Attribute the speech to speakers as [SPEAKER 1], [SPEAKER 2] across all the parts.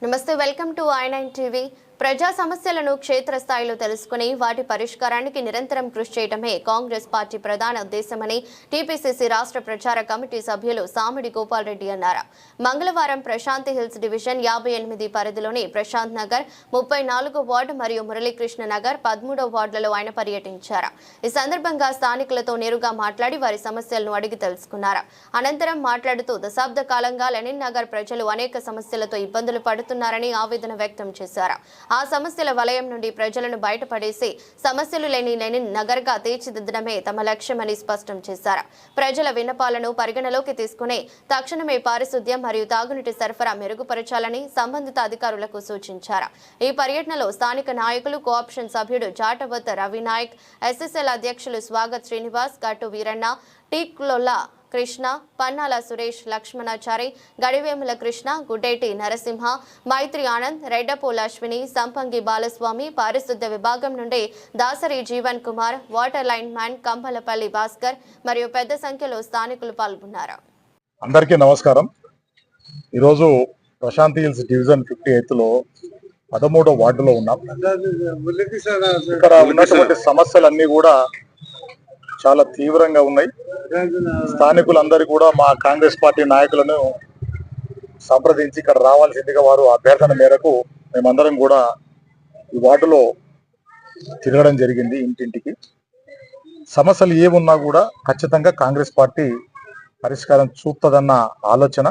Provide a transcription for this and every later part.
[SPEAKER 1] నమస్తే, welcome to i9 TV. ప్రజా సమస్యలను క్షేత్రస్థాయిలో తెలుసుకుని వాటి పరిష్కారానికి నిరంతరం కృషి చేయడమే కాంగ్రెస్ పార్టీ ప్రధాన ఉద్దేశమని టీపీసీసీ రాష్ట్ర ప్రచార కమిటీ సభ్యులు సామిడి గోపాల్ రెడ్డి అన్నారు. మంగళవారం ప్రశాంతి హిల్స్ డివిజన్ 58 పరిధిలోని ప్రశాంత్ నగర్ 34వ వార్డు మరియు మురళీకృష్ణ నగర్ 13వ వార్డులలో ఆయన పర్యటించారు. ఈ సందర్భంగా స్థానికులతో నేరుగా మాట్లాడి వారి సమస్యలను అడిగి తెలుసుకున్నారు. అనంతరం మాట్లాడుతూ దశాబ్ద కాలంగా లెనిన్ నగర్ ప్రజలు అనేక సమస్యలతో ఇబ్బందులు పడుతున్నారని ఆవేదన వ్యక్తం చేశారు. ఆ సమస్యల వలయం నుండి ప్రజలను బయటపడేసి సమస్యలు లేని లెనిన్ నగర్గా తీర్చిదిద్దడమే తమ లక్ష్యమని స్పష్టం చేశారు. ప్రజల విన్నపాలను పరిగణలోకి తీసుకుని తక్షణమే పారిశుద్ధ్యం మరియు తాగునీటి సరఫరా మెరుగుపరచాలని సంబంధిత అధికారులకు సూచించారు. ఈ పర్యటనలో స్థానిక నాయకులు, కోఆప్షన్ సభ్యుడు జాటవత్ రవినాయక్, ఎస్ఎస్ఎల్ అధ్యక్షులు స్వాగత్ శ్రీనివాస్, గట్టు వీరన్న, టీక్లోలా కృష్ణ, పన్నాల సురేష్, లక్ష్మణాచారి, గడివేముల కృష్ణ, గుడ్డేటి నరసింహ, మైత్రి ఆనంద్, రెడ్డపోల అశ్విని, సంపంగి బాలస్వామి, పారిశుద్ధ్య విభాగం నుండి Dasari Jeevan Kumar, water lineman Kampalapalli Bhaskar మరియు పెద్ద సంఖ్యలో స్థానికులు పాల్గొన్నారు.
[SPEAKER 2] అందరికీ నమస్కారం. ఈరోజు ప్రశాంతి హిల్స్ డివిజన్ 58లో 13వ వార్డులో ఉన్నాం. ఇక్కడ ఉన్నటువంటి సమస్యలన్నీ కూడా చాలా తీవ్రంగా ఉన్నాయి. స్థానికులందరూ కూడా మా కాంగ్రెస్ పార్టీ నాయకులను సంప్రదించి ఇక్కడ రావాల్సిందిగా వారు అభ్యర్థన మేరకు మేమందరం కూడా ఈ వార్డులో తిరగడం జరిగింది. ఇంటింటికి సమస్యలు ఏమున్నా కూడా ఖచ్చితంగా కాంగ్రెస్ పార్టీ పరిష్కారం చూపుతుందన్న ఆలోచన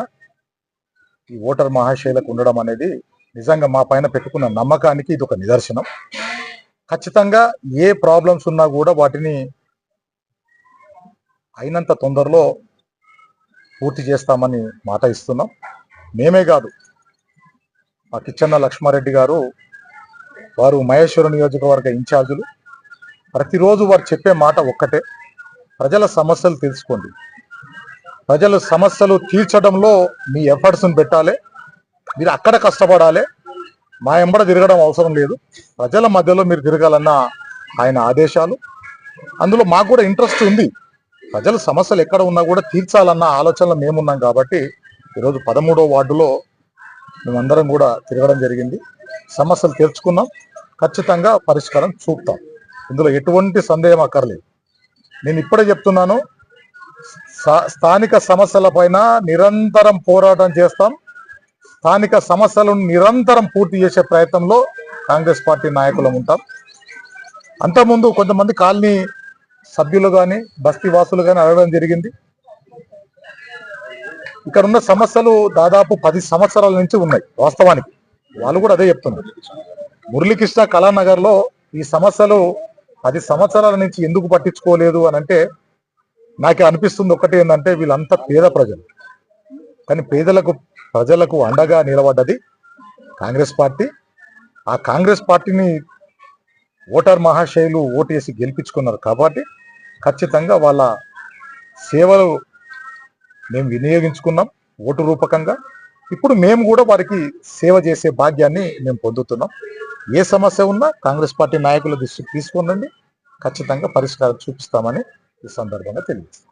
[SPEAKER 2] ఈ ఓటర్ మహాశయులకు ఉండడం అనేది నిజంగా మా పైన పెట్టుకున్న నమ్మకానికి ఇది ఒక నిదర్శనం. ఖచ్చితంగా ఏ ప్రాబ్లమ్స్ ఉన్నా కూడా వాటిని అయినంత తొందరలో పూర్తి చేస్తామని మాట ఇస్తున్నాం. మేమే కాదు, మా కిచ్చన్న లక్ష్మారెడ్డి గారు, వారు మహేశ్వరం నియోజకవర్గ ఇన్ఛార్జులు. ప్రతిరోజు వారు చెప్పే మాట ఒక్కటే, ప్రజల సమస్యలు తెలుసుకోండి, ప్రజల సమస్యలు తీర్చడంలో మీ ఎఫర్ట్స్ని పెట్టాలి, మీరు అక్కడ కష్టపడాలి, మా ఎంబడ తిరగడం అవసరం లేదు, ప్రజల మధ్యలో మీరు తిరగాలన్న ఆయన ఆదేశాలు. అందులో మాకు కూడా ఇంట్రెస్ట్ ఉంది, ప్రజల సమస్యలు ఎక్కడ ఉన్నా కూడా తీర్చాలన్న ఆలోచనలో మేమున్నాం. కాబట్టి ఈరోజు 13వ వార్డులో మేమందరం కూడా తిరగడం జరిగింది. సమస్యలు తీర్చుకున్నాం, ఖచ్చితంగా పరిష్కారం చూపుతాం, ఇందులో ఎటువంటి సందేహం అక్కర్లేదు. నేను ఇప్పుడే చెప్తున్నాను, స్థానిక సమస్యల పైన నిరంతరం పోరాటం చేస్తాం. స్థానిక సమస్యలను నిరంతరం పూర్తి చేసే ప్రయత్నంలో కాంగ్రెస్ పార్టీ నాయకులు ఉంటాం. అంతకుముందు కొంతమంది కాలనీ సభ్యులు కానీ బస్తీ వాసులు కానీ అడగడం జరిగింది. ఇక్కడ ఉన్న సమస్యలు దాదాపు 10 సంవత్సరాల నుంచి ఉన్నాయి. వాస్తవానికి వాళ్ళు కూడా అదే చెప్తున్నారు. మురళీకృష్ణ కళానగర్లో ఈ సమస్యలు 10 సంవత్సరాల నుంచి ఎందుకు పట్టించుకోలేదు అని అంటే, నాకు అనిపిస్తుంది ఒకటి ఏంటంటే, వీళ్ళంతా పేద ప్రజలు, కానీ ప్రజలకు అండగా నిలబడ్డది కాంగ్రెస్ పార్టీ. ఆ కాంగ్రెస్ పార్టీని ఓటర్ మహాశయులు ఓటేసి గెలిపించుకున్నారు. కాబట్టి ఖచ్చితంగా వాళ్ళ సేవలు మేము వినియోగించుకున్నాం ఓటు రూపకంగా. ఇప్పుడు మేము కూడా వారికి సేవ చేసే భాగ్యాన్ని మేము పొందుతున్నాం. ఏ సమస్య ఉన్నా కాంగ్రెస్ పార్టీ నాయకుల దృష్టికి తీసుకునండి, ఖచ్చితంగా పరిష్కారం చూపిస్తామని ఈ సందర్భంగా తెలియజేస్తాం.